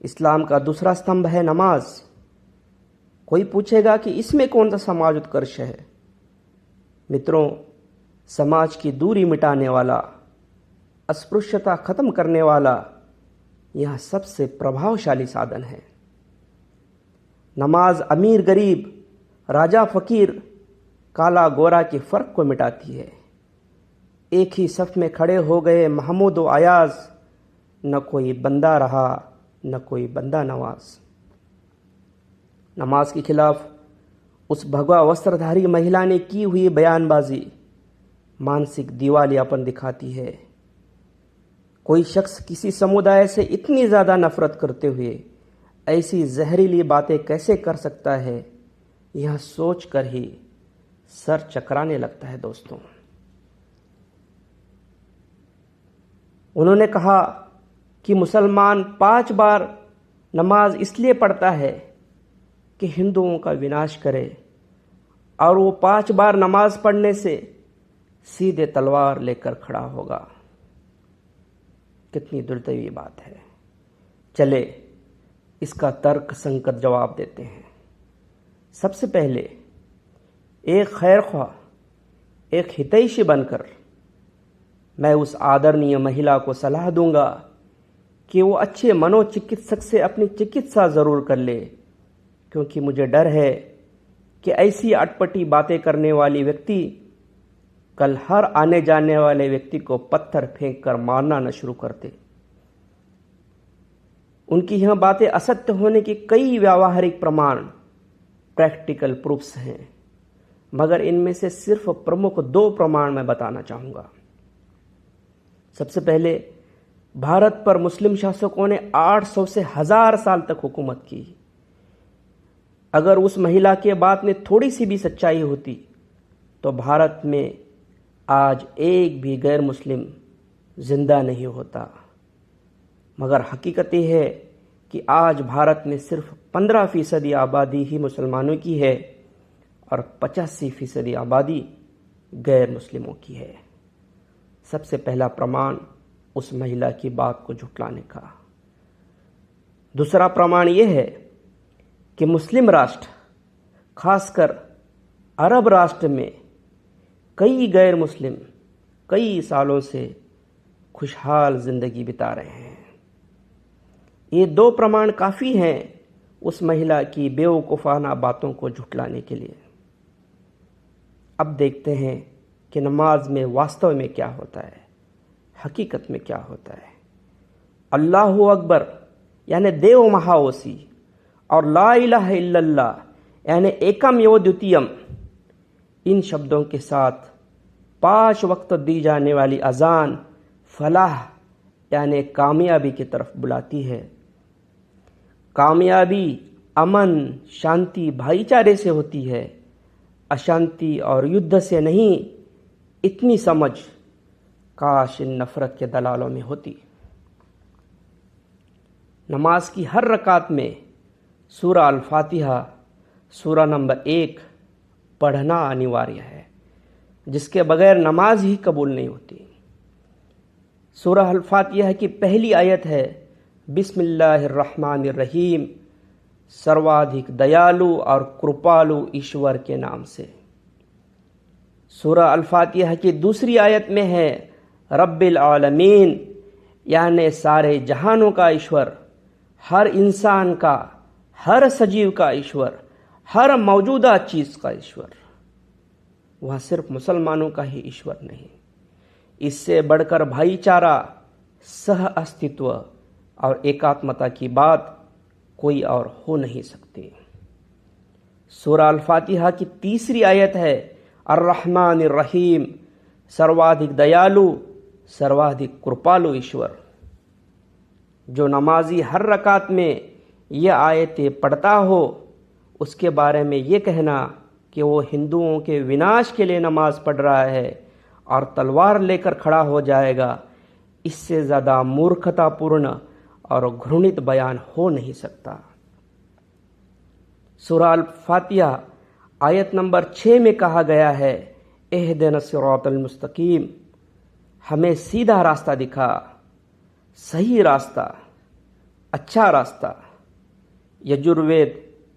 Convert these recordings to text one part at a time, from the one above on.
इस्लाम का दूसरा स्तंभ है नमाज। कोई पूछेगा कि इसमें कौन सा समाज उत्कर्ष है? मित्रों, समाज की दूरी मिटाने वाला, अस्पृश्यता खत्म करने वाला यह सबसे प्रभावशाली साधन है। नमाज अमीर गरीब, राजा फकीर, काला गोरा के फर्क को मिटाती है। एक ही सफ में खड़े हो गए महमूद व अयाज, न कोई बंदा रहा न कोई बंदा नवाज। नमाज के खिलाफ उस भगवा वस्त्रधारी महिला ने की हुई बयानबाजी मानसिक दिवालियापन दिखाती है। कोई शख्स किसी समुदाय से इतनी ज़्यादा नफरत करते हुए ऐसी जहरीली बातें कैसे कर सकता है, यह सोचकर ही सर चकराने लगता है। दोस्तों, उन्होंने कहा कि मुसलमान 5 बार नमाज इसलिए पढ़ता है कि हिंदुओं का विनाश करे, और वो 5 बार नमाज पढ़ने से सीधे तलवार लेकर खड़ा होगा। कितनी दुर्दैवी बात है। चले इसका तर्क संगत जवाब देते हैं। सबसे पहले एक खैरख्वाह, एक हितैषी बनकर मैं उस आदरणीय महिला को सलाह दूंगा कि वो अच्छे मनोचिकित्सक से अपनी चिकित्सा जरूर कर ले, क्योंकि मुझे डर है कि ऐसी अटपटी बातें करने वाली व्यक्ति कल हर आने जाने वाले व्यक्ति को पत्थर फेंक कर मारना न शुरू कर दे। उनकी यह बातें असत्य होने के कई व्यावहारिक प्रमाण, प्रैक्टिकल प्रूफ्स हैं, मगर इनमें से सिर्फ प्रमुख 2 प्रमाण मैं बताना चाहूंगा। सबसे पहले, भारत पर मुस्लिम शासकों ने 800 से 1000 साल तक हुकूमत की। अगर उस महिला के बात में थोड़ी सी भी सच्चाई होती तो भारत में आज एक भी गैर मुस्लिम जिंदा नहीं होता। मगर हकीकत यह है कि आज भारत में सिर्फ 15% आबादी ही मुसलमानों की है और 85% आबादी गैर मुस्लिमों की है। सबसे पहला प्रमाण उस महिला की बात को झुटलाने का। दूसरा प्रमाण यह है कि मुस्लिम राष्ट्र, खासकर अरब राष्ट्र में कई गैर मुस्लिम कई सालों से खुशहाल जिंदगी बिता रहे हैं। ये 2 प्रमाण काफ़ी हैं उस महिला की बेवकूफ़ाना बातों को झुटलाने के लिए। अब देखते हैं कि नमाज में वास्तव में क्या होता है, हकीकत में क्या होता है। अल्लाहु अकबर यानी देव महाओसी और ला इलाहा इल्लल्लाह यानी एकम एव द्वितीयम, इन शब्दों के साथ 5 वक्त दी जाने वाली अजान फलाह यानी कामयाबी की तरफ बुलाती है। कामयाबी अमन, शांति, भाईचारे से होती है, अशांति और युद्ध से नहीं। इतनी समझ काश इन नफरत के दलालों में होती। नमाज की हर रकात में सूरा अल फातिहा, सूरा नंबर 1 पढ़ना अनिवार्य है, जिसके बगैर नमाज ही कबूल नहीं होती। सूरा अल फातिहा की पहली आयत है बिस्मिल्लाहिर्रहमानिर्रहीम, सर्वाधिक दयालु और कृपालु ईश्वर के नाम से। सूरा अल फातिहा की दूसरी आयत में है रब्बिल आलमीन, यानी सारे जहानों का ईश्वर, हर इंसान का, हर सजीव का ईश्वर, हर मौजूदा चीज का ईश्वर। वह सिर्फ मुसलमानों का ही ईश्वर नहीं। इससे बढ़कर भाईचारा, सह अस्तित्व और एकात्मता की बात कोई और हो नहीं सकती। सूरा अल फातिहा की तीसरी आयत है अर्रहमानिर रहीम, सर्वाधिक दयालु, सर्वाधिक कृपालु ईश्वर। जो नमाजी हर रकात में यह आयतें पढ़ता हो, उसके बारे में ये कहना कि वो हिंदुओं के विनाश के लिए नमाज पढ़ रहा है और तलवार लेकर खड़ा हो जाएगा, इससे ज़्यादा मूर्खतापूर्ण और घृणित बयान हो नहीं सकता। सूरा अल फातिहा आयत नंबर 6 में कहा गया है इहदिनस सिरातल मुस्तकीम, हमें सीधा रास्ता दिखा, सही रास्ता। अच्छा रास्ता। यजुर्वेद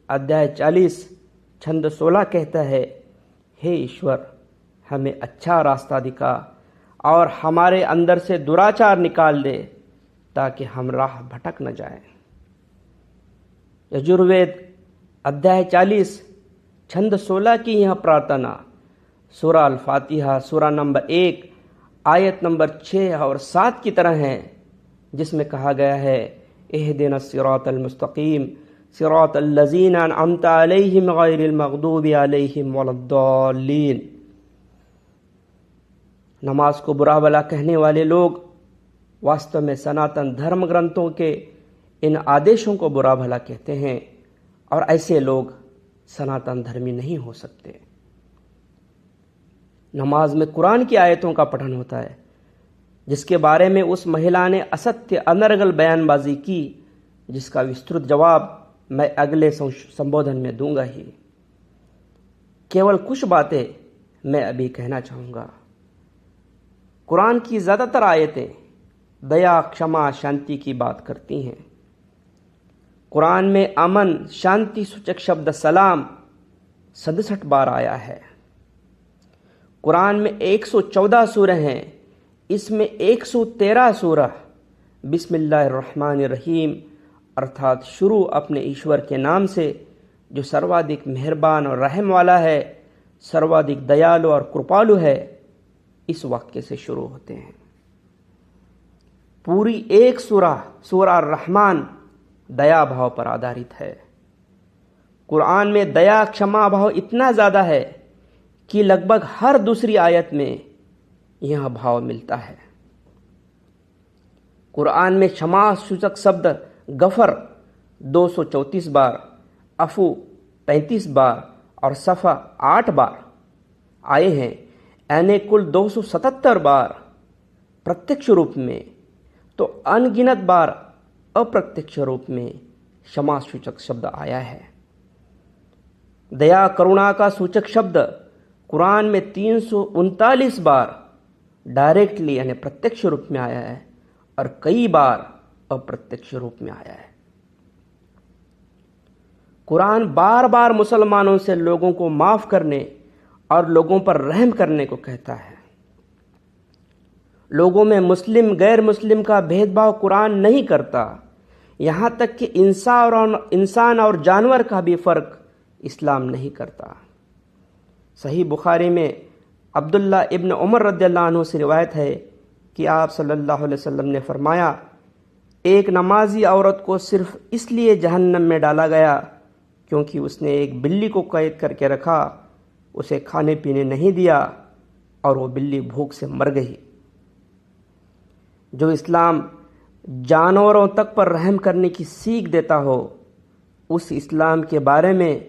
अध्याय 40 छंद 16 कहता है, हे ईश्वर, हमें अच्छा रास्ता दिखा और हमारे अंदर से दुराचार निकाल दे ताकि हम राह भटक न जाएं। यजुर्वेद अध्याय 40 छंद 16 की यह प्रार्थना सूरा अल फातिहा सूरा नंबर 1 आयत नंबर 6 और 7 की तरह है, जिसमें कहा गया है, इहदिना सिरातल मुस्तकीम सिरातल लज़ीना अनअमता अलैहिम गैरिल मग़दूबि अलैहिम वलद्दाल्लीन। नमाज को बुरा भला कहने वाले लोग वास्तव में सनातन धर्म ग्रंथों के इन आदेशों को बुरा भला कहते हैं, और ऐसे लोग सनातन धर्मी नहीं हो सकते। नमाज में कुरान की आयतों का पठन होता है, जिसके बारे में उस महिला ने असत्य अनर्गल बयानबाजी की, जिसका विस्तृत जवाब मैं अगले संबोधन में दूंगा ही। केवल कुछ बातें मैं अभी कहना चाहूँगा। कुरान की ज़्यादातर आयतें दया, क्षमा, शांति की बात करती हैं। कुरान में अमन, शांति सूचक शब्द सलाम 67 बार आया है। कुरान में 114 सूरह हैं, इसमें 113 सूरह बिस्मिल्लाहिर्रहमानिर्रहीम अर्थात शुरू अपने ईश्वर के नाम से, जो सर्वाधिक मेहरबान और रहम वाला है, सर्वाधिक दयालु और कृपालु है, इस वाक्य से शुरू होते हैं। पूरी एक सूरा रहमान दया भाव पर आधारित है। कुरान में दया, क्षमा भाव इतना ज़्यादा है कि लगभग हर दूसरी आयत में यह भाव मिलता है। कुरान में क्षमा सूचक शब्द गफर 234 बार, अफू 35 बार और सफ़ा 8 बार आए हैं, यानी कुल 277 बार प्रत्यक्ष रूप में, तो अनगिनत बार अप्रत्यक्ष रूप में क्षमा सूचक शब्द आया है। दया, करुणा का सूचक शब्द कुरान में 339 बार डायरेक्टली यानी प्रत्यक्ष रूप में आया है और कई बार अप्रत्यक्ष रूप में आया है। कुरान बार बार मुसलमानों से लोगों को माफ करने और लोगों पर रहम करने को कहता है। लोगों में मुस्लिम गैर मुस्लिम का भेदभाव कुरान नहीं करता, यहां तक कि इंसान और जानवर का भी फर्क इस्लाम नहीं करता। सही बुखारी में अब्दुल्ला इब्न उमर रज़ियल्लाहु अन्हु से रिवायत है कि आप सल्लल्लाहु अलैहि वसल्लम ने फरमाया, एक नमाजी औरत को सिर्फ इसलिए जहन्नम में डाला गया क्योंकि उसने एक बिल्ली को कैद करके रखा, उसे खाने पीने नहीं दिया और वो बिल्ली भूख से मर गई। जो इस्लाम जानवरों तक पर रहम करने की सीख देता हो, उस इस्लाम के बारे में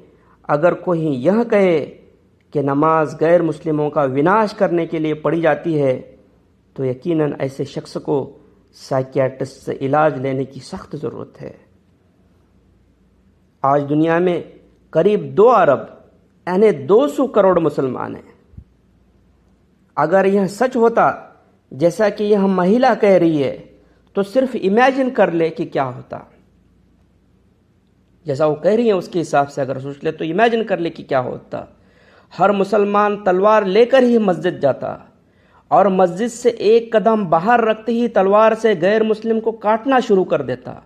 अगर कोई यह कहे कि नमाज गैर मुस्लिमों का विनाश करने के लिए पढ़ी जाती है, तो यकीनन ऐसे शख्स को साइकियाट्रिस्ट से इलाज लेने की सख्त ज़रूरत है। आज दुनिया में करीब 2 अरब यानी 200 करोड़ मुसलमान हैं। अगर यह सच होता जैसा कि यह महिला कह रही है, तो सिर्फ इमेजिन कर ले कि क्या होता। जैसा वो कह रही है उसके हिसाब से अगर सोच ले तो इमेजिन कर ले कि क्या होता। हर मुसलमान तलवार लेकर ही मस्जिद जाता और मस्जिद से एक कदम बाहर रखते ही तलवार से गैर मुस्लिम को काटना शुरू कर देता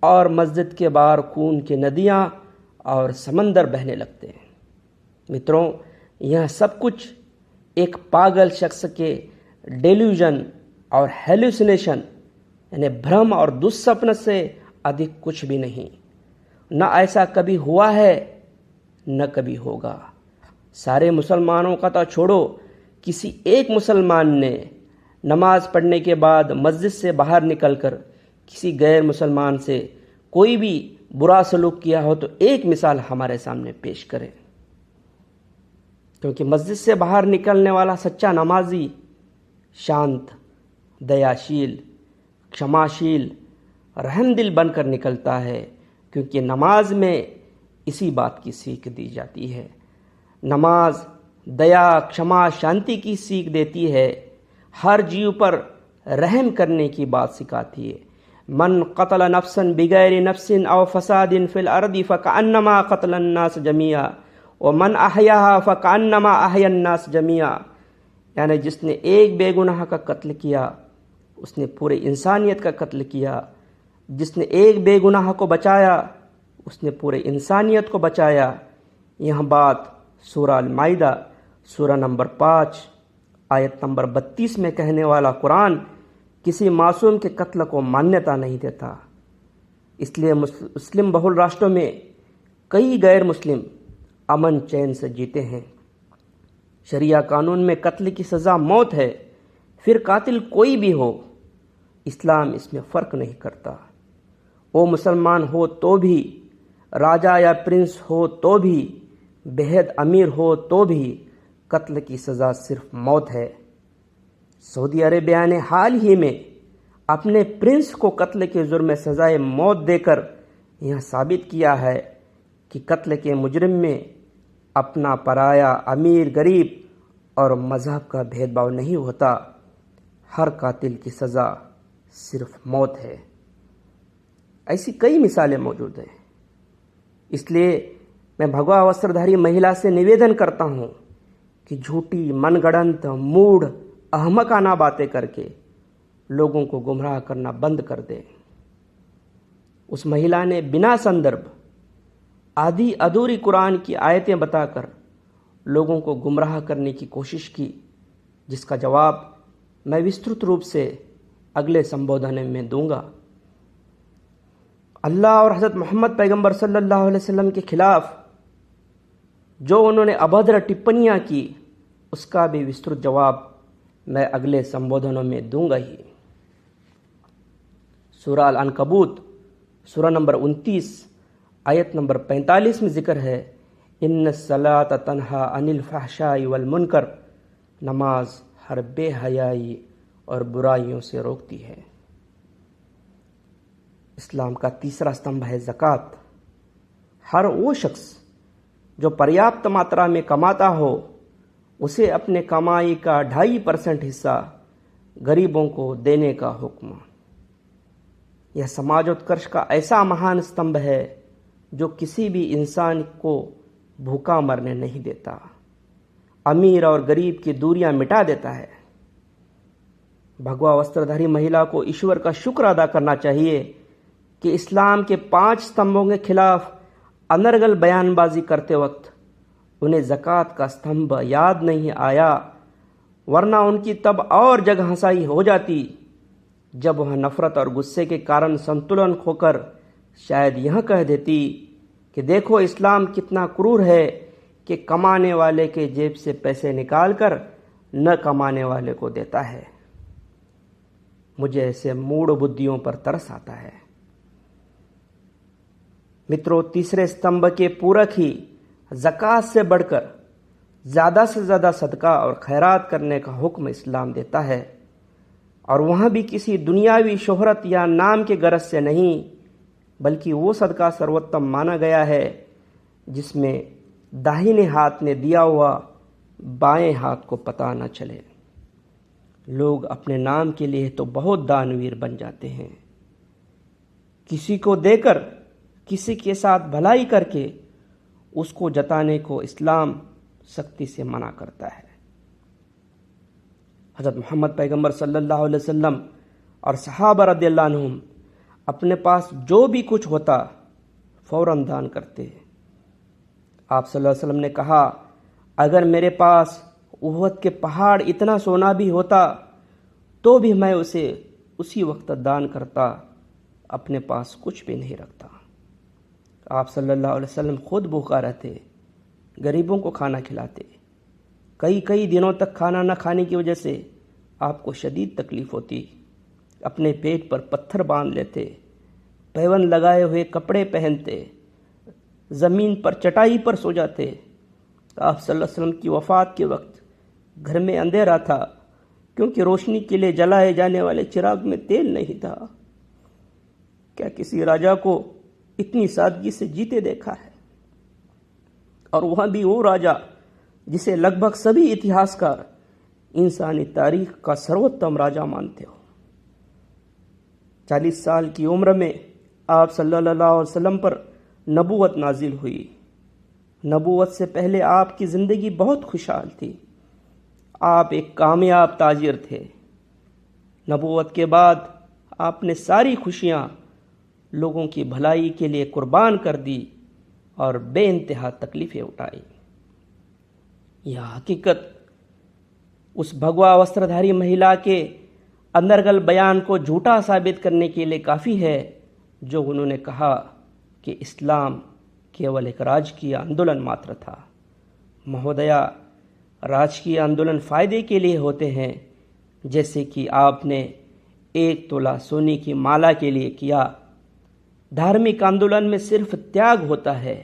और मस्जिद के बाहर खून की नदियां और समंदर बहने लगते हैं। मित्रों, यह सब कुछ एक पागल शख्स के डेल्यूजन और हेलुसिनेशन यानी भ्रम और दुस्सपन से अधिक कुछ भी नहीं। न ऐसा कभी हुआ है न कभी होगा। सारे मुसलमानों का तो छोड़ो, किसी एक मुसलमान ने नमाज पढ़ने के बाद मस्जिद से बाहर निकलकर किसी गैर मुसलमान से कोई भी बुरा सलूक किया हो तो एक मिसाल हमारे सामने पेश करें। क्योंकि मस्जिद से बाहर निकलने वाला सच्चा नमाजी शांत, दयाशील, क्षमाशील, रहमदिल बनकर निकलता है, क्योंकि नमाज में इसी बात की सीख दी जाती है। नमाज दया, क्षमा, शांति की सीख देती है, हर जीव पर रहम करने की बात सिखाती है, मन क़तल नफ्सन बिगैर नफ्सिन औ फसादिन फिल अर्दी फ़कअन्नमा क़तलन नास जमिया व मन अहयाहा फ़कअन्नमा अहयन नास जमिया। यानी जिसने एक बेगुनाह का कत्ल किया उसने पूरे इंसानियत का कत्ल किया, जिसने एक बेगुनाह को बचाया उसने पूरे इंसानियत को बचाया। यह बात सूरह अल-माइदा सूरह नंबर 5 आयत नंबर 32 में कहने वाला कुरान किसी मासूम के कत्ल को मान्यता नहीं देता। इसलिए मुस्लिम बहुल राष्ट्रों में कई गैर मुस्लिम अमन चैन से जीते हैं। शरिया कानून में कत्ल की सज़ा मौत है, फिर कातिल कोई भी हो, इस्लाम इसमें फ़र्क नहीं करता। वो मुसलमान हो तो भी, राजा या प्रिंस हो तो भी, बेहद अमीर हो तो भी कत्ल की सज़ा सिर्फ मौत है। सऊदी अरेबिया ने हाल ही में अपने प्रिंस को कत्ल के जुर्म में सज़ाए मौत देकर यह साबित किया है कि कत्ल के मुजरिम में अपना पराया, अमीर गरीब और मज़हब का भेदभाव नहीं होता। हर कातिल की सज़ा सिर्फ मौत है। ऐसी कई मिसालें मौजूद हैं। इसलिए मैं भगवा वस्त्रधारी महिला से निवेदन करता हूँ कि झूठी, मनगढ़ंत, मूढ़, अहमकाना बातें करके लोगों को गुमराह करना बंद कर दे। उस महिला ने बिना संदर्भ आधी अधूरी कुरान की आयतें बताकर लोगों को गुमराह करने की कोशिश की, जिसका जवाब मैं विस्तृत रूप से अगले संबोधन में दूंगा। अल्लाह और हज़रत मोहम्मद पैगंबर सल्लल्लाहु अलैहि वसल्लम के खिलाफ जो उन्होंने अभद्र टिप्पणियां की, उसका भी विस्तृत जवाब मैं अगले संबोधनों में दूंगा ही। सूरह अल-अनकबूत सूरह नंबर 29 आयत नंबर 45 में जिक्र है, इन्न सलात तन्हा अनिल फहशाई वल मुनकर, नमाज हर बेहयाई और बुराइयों से रोकती है। इस्लाम का तीसरा स्तंभ है ज़कात। हर वो शख्स जो पर्याप्त मात्रा में कमाता हो, उसे अपने कमाई का 2.5% हिस्सा गरीबों को देने का हुक्म। यह समाजोत्कर्ष का ऐसा महान स्तंभ है जो किसी भी इंसान को भूखा मरने नहीं देता, अमीर और गरीब की दूरियां मिटा देता है। भगवा वस्त्रधारी महिला को ईश्वर का शुक्र अदा करना चाहिए कि इस्लाम के 5 स्तंभों के खिलाफ अनर्गल बयानबाजी करते वक्त उन्हें ज़कात का स्तंभ याद नहीं आया, वरना उनकी तब और जगह हंसाई हो जाती जब वह नफरत और गुस्से के कारण संतुलन खोकर शायद यह कह देती कि देखो इस्लाम कितना क्रूर है कि कमाने वाले के जेब से पैसे निकालकर न कमाने वाले को देता है। मुझे ऐसे मूढ़ बुद्धियों पर तरस आता है। मित्रों, तीसरे स्तंभ के पूरक ही ज़कात से बढ़कर ज़्यादा से ज़्यादा सदका और खैरात करने का हुक्म इस्लाम देता है, और वहाँ भी किसी दुनियावी शोहरत या नाम के गरज से नहीं, बल्कि वो सदका सर्वोत्तम माना गया है जिसमें दाहिने हाथ ने दिया हुआ बाएं हाथ को पता न चले। लोग अपने नाम के लिए तो बहुत दानवीर बन जाते हैं। किसी को देकर, किसी के साथ भलाई करके उसको जताने को इस्लाम सख्ती से मना करता है। हज़रत मोहम्मद पैगंबर सल्लल्लाहु अलैहि वसल्लम और सहाबा रदियल्लाहु अन्हुम अपने पास जो भी कुछ होता फौरन दान करते। आप सल्लल्लाहु अलैहि वसल्लम ने कहा, अगर मेरे पास उहद के पहाड़ इतना सोना भी होता तो भी मैं उसे उसी वक्त दान करता, अपने पास कुछ भी नहीं रखता। आप सल्लल्लाहु अलैहि वसल्लम खुद भूखा रहते, गरीबों को खाना खिलाते। कई दिनों तक खाना न खाने की वजह से आपको शदीद तकलीफ होती। अपने पेट पर पत्थर बांध लेते, पैवन लगाए हुए कपड़े पहनते, ज़मीन पर चटाई पर सो जाते। आप सल्लल्लाहु अलैहि वसल्लम की वफ़ात के वक्त घर में अंधेरा था, क्योंकि रोशनी के लिए जलाए जाने वाले चिराग में तेल नहीं था। क्या किसी राजा को इतनी सादगी से जीते देखा है? और वहाँ भी वो राजा जिसे लगभग सभी इतिहासकार इंसानी तारीख का सर्वोत्तम राजा मानते हो। 40 साल की उम्र में आप सल्लल्लाहु अलैहि वसल्लम पर नबूवत नाजिल हुई। नबूवत से पहले आपकी ज़िंदगी बहुत खुशहाल थी। आप एक कामयाब ताजिर थे। नबूवत के बाद आपने सारी खुशियाँ लोगों की भलाई के लिए कुर्बान कर दी और बेइंतहा तकलीफ़ें उठाई। यह हकीकत उस भगवा वस्त्रधारी महिला के अंदरगल बयान को झूठा साबित करने के लिए काफ़ी है जो उन्होंने कहा कि इस्लाम केवल एक राजकीय आंदोलन मात्र था। महोदया, राजकीय आंदोलन फ़ायदे के लिए होते हैं, जैसे कि आपने 1 तोला सोने की माला के लिए किया। धार्मिक आंदोलन में सिर्फ त्याग होता है।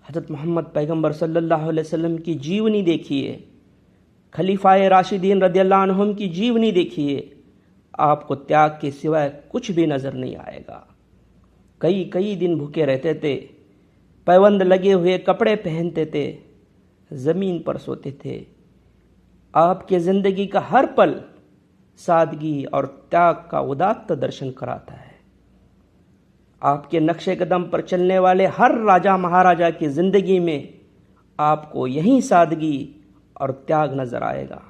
हज़रत मोहम्मद पैगंबर सल्लल्लाहु अलैहि वसल्लम की जीवनी देखिए, खलीफाए राशिदीन रदियल्लाहु अन्हुम की जीवनी देखिए, आपको त्याग के सिवाय कुछ भी नज़र नहीं आएगा। कई कई दिन भूखे रहते थे, पैबंद लगे हुए कपड़े पहनते थे, ज़मीन पर सोते थे। आपके ज़िंदगी का हर पल सादगी और त्याग का उदात्त दर्शन कराता है। आपके नक्शे कदम पर चलने वाले हर राजा महाराजा की ज़िंदगी में आपको यही सादगी और त्याग नज़र आएगा।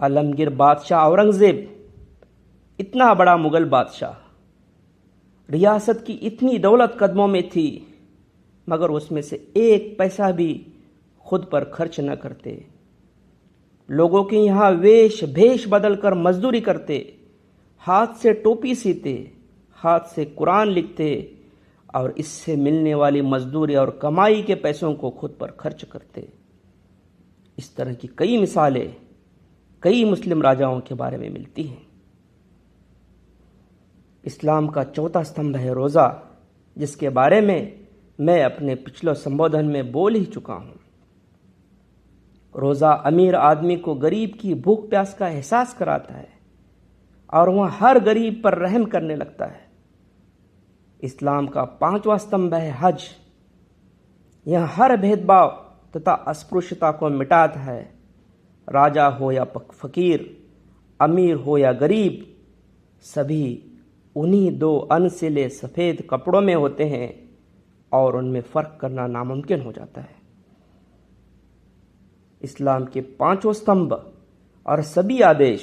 आलमगीर बादशाह औरंगज़ेब, इतना बड़ा मुग़ल बादशाह, रियासत की इतनी दौलत कदमों में थी, मगर उसमें से 1 पैसा भी खुद पर खर्च न करते। लोगों के यहाँ वेश भेष बदल कर मजदूरी करते, हाथ से टोपी सीते, हाथ से कुरान लिखते और इससे मिलने वाली मजदूरी और कमाई के पैसों को खुद पर खर्च करते। इस तरह की कई मिसालें कई मुस्लिम राजाओं के बारे में मिलती हैं। इस्लाम का चौथा स्तंभ है रोज़ा, जिसके बारे में मैं अपने पिछले संबोधन में बोल ही चुका हूँ। रोज़ा अमीर आदमी को गरीब की भूख प्यास का एहसास कराता है और वह हर गरीब पर रहम करने लगता है। इस्लाम का 5वां स्तंभ है हज। यह हर भेदभाव तथा अस्पृश्यता को मिटाता है। राजा हो या फकीर, अमीर हो या गरीब, सभी उन्हीं 2 अनसिले सफ़ेद कपड़ों में होते हैं और उनमें फ़र्क करना नामुमकिन हो जाता है। इस्लाम के 5वें स्तंभ और सभी आदेश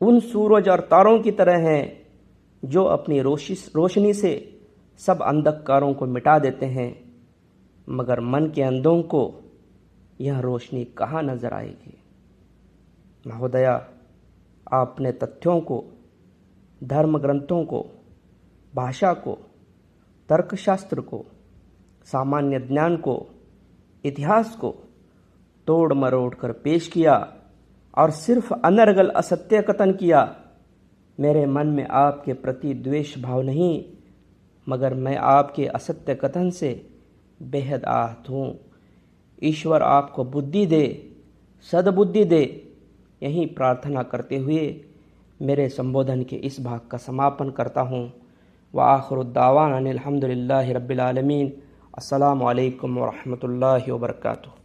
उन सूरज और तारों की तरह हैं जो अपनी रोशनी से सब अंधकारों को मिटा देते हैं, मगर मन के अंधों को यह रोशनी कहाँ नजर आएगी। महोदया, आपने तथ्यों को, धर्म ग्रंथों को, भाषा को, तर्कशास्त्र को, सामान्य ज्ञान को, इतिहास को तोड़ मरोड़ कर पेश किया और सिर्फ अनर्गल असत्य कथन किया। मेरे मन में आपके प्रति द्वेष भाव नहीं, मगर मैं आपके असत्य कथन से बेहद आहत हूँ। ईश्वर आपको बुद्धि दे, सद्बुद्धि दे, यही प्रार्थना करते हुए मेरे संबोधन के इस भाग का समापन करता हूँ। व आखिरु दावाना अनिल हम्दुलिल्लाहि रब्बिल आलमीन। अस्सलामु अलैकुम व रहमतुल्लाहि व बरकातुहू।